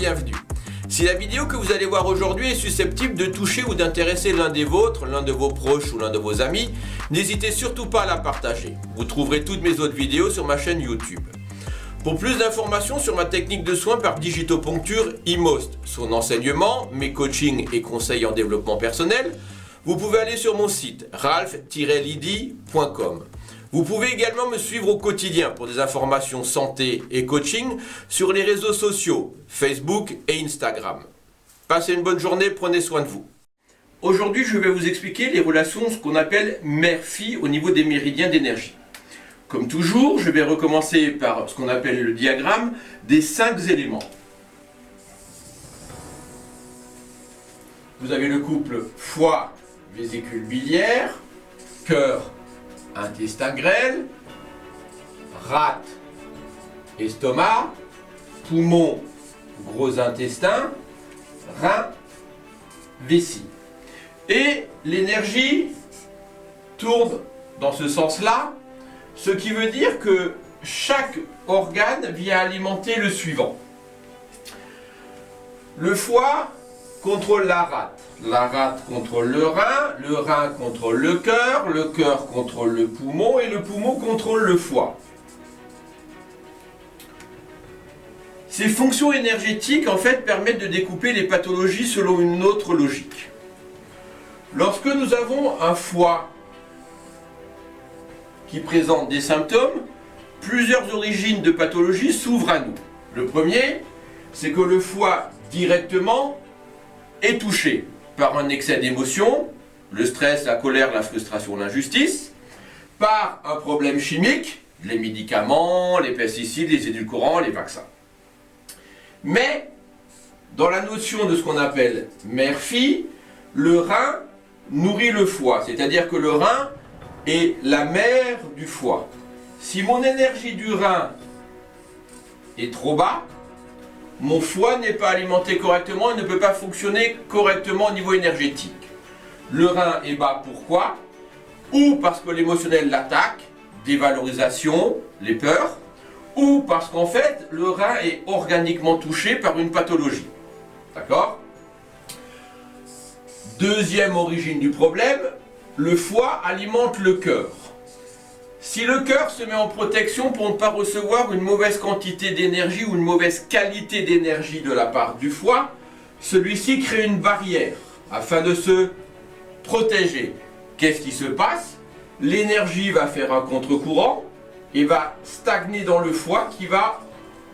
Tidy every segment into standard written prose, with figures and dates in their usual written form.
bienvenue. Si la vidéo que vous allez voir aujourd'hui est susceptible de toucher ou d'intéresser l'un des vôtres, l'un de vos proches ou l'un de vos amis, n'hésitez surtout pas à la partager. Vous trouverez toutes mes autres vidéos sur ma chaîne YouTube. Pour plus d'informations sur ma technique de soins par digitoponcture IMOST, son enseignement, mes coachings et conseils en développement personnel, vous pouvez aller sur mon site ralph-lidi.com. Vous pouvez également me suivre au quotidien pour des informations santé et coaching sur les réseaux sociaux, Facebook et Instagram. Passez une bonne journée, prenez soin de vous. Aujourd'hui, je vais vous expliquer les relations, ce qu'on appelle mère-fille au niveau des méridiens d'énergie. Comme toujours, je vais recommencer par ce qu'on appelle le diagramme des 5 éléments. Vous avez le couple foie, vésicule biliaire, cœur, intestin grêle, rate, estomac, poumon, gros intestin, rein, vessie. Et l'énergie tourne dans ce sens-là, ce qui veut dire que chaque organe vient alimenter le suivant. Le foie contrôle la rate contrôle le rein contrôle le cœur contrôle le poumon et le poumon contrôle le foie. Ces fonctions énergétiques en fait permettent de découper les pathologies selon une autre logique. Lorsque nous avons un foie qui présente des symptômes, plusieurs origines de pathologie s'ouvrent à nous. Le premier, c'est que le foie directement est touché par un excès d'émotions, le stress, la colère, la frustration, l'injustice, par un problème chimique, les médicaments, les pesticides, les édulcorants, les vaccins. Mais, dans la notion de ce qu'on appelle mère-fille, le rein nourrit le foie, c'est-à-dire que le rein est la mère du foie. Si mon énergie du rein est trop bas, mon foie n'est pas alimenté correctement et ne peut pas fonctionner correctement au niveau énergétique. Le rein est bas, pourquoi? Ou parce que l'émotionnel l'attaque, dévalorisation, les peurs, ou parce qu'en fait, le rein est organiquement touché par une pathologie. D'accord? Deuxième origine du problème, le foie alimente le cœur. Si le cœur se met en protection pour ne pas recevoir une mauvaise quantité d'énergie ou une mauvaise qualité d'énergie de la part du foie, celui-ci crée une barrière afin de se protéger. Qu'est-ce qui se passe? L'énergie va faire un contre-courant et va stagner dans le foie qui va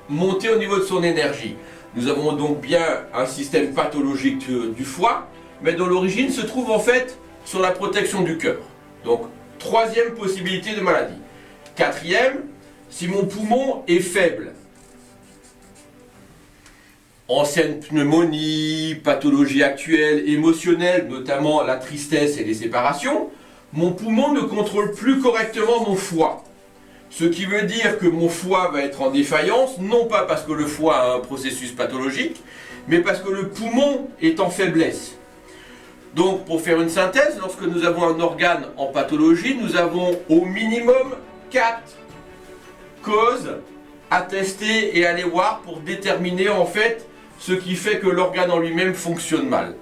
monter au niveau de son énergie. Nous avons donc bien un système pathologique du foie, mais dont l'origine se trouve en fait sur la protection du cœur. Donc, troisième possibilité de maladie. Quatrième, si mon poumon est faible, ancienne pneumonie, pathologie actuelle, émotionnelle, notamment la tristesse et les séparations, mon poumon ne contrôle plus correctement mon foie. Ce qui veut dire que mon foie va être en défaillance, non pas parce que le foie a un processus pathologique, mais parce que le poumon est en faiblesse. Donc, pour faire une synthèse, lorsque nous avons un organe en pathologie, nous avons au minimum 4 causes à tester et à aller voir pour déterminer en fait ce qui fait que l'organe en lui-même fonctionne mal.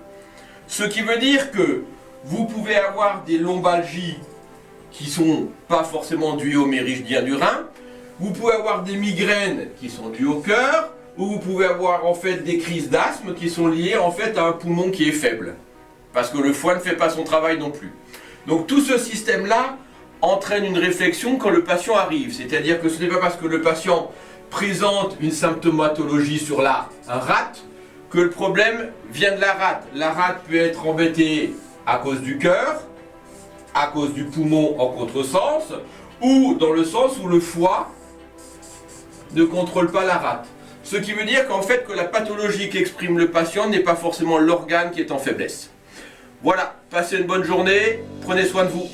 Ce qui veut dire que vous pouvez avoir des lombalgies qui ne sont pas forcément dues au méridien du rein, vous pouvez avoir des migraines qui sont dues au cœur, ou vous pouvez avoir en fait des crises d'asthme qui sont liées en fait à un poumon qui est faible. Parce que le foie ne fait pas son travail non plus. Donc tout ce système-là entraîne une réflexion quand le patient arrive. C'est-à-dire que ce n'est pas parce que le patient présente une symptomatologie sur la rate que le problème vient de la rate. La rate peut être embêtée à cause du cœur, à cause du poumon en contresens, ou dans le sens où le foie ne contrôle pas la rate. Ce qui veut dire qu'en fait que la pathologie qu'exprime le patient n'est pas forcément l'organe qui est en faiblesse. Voilà, passez une bonne journée, prenez soin de vous.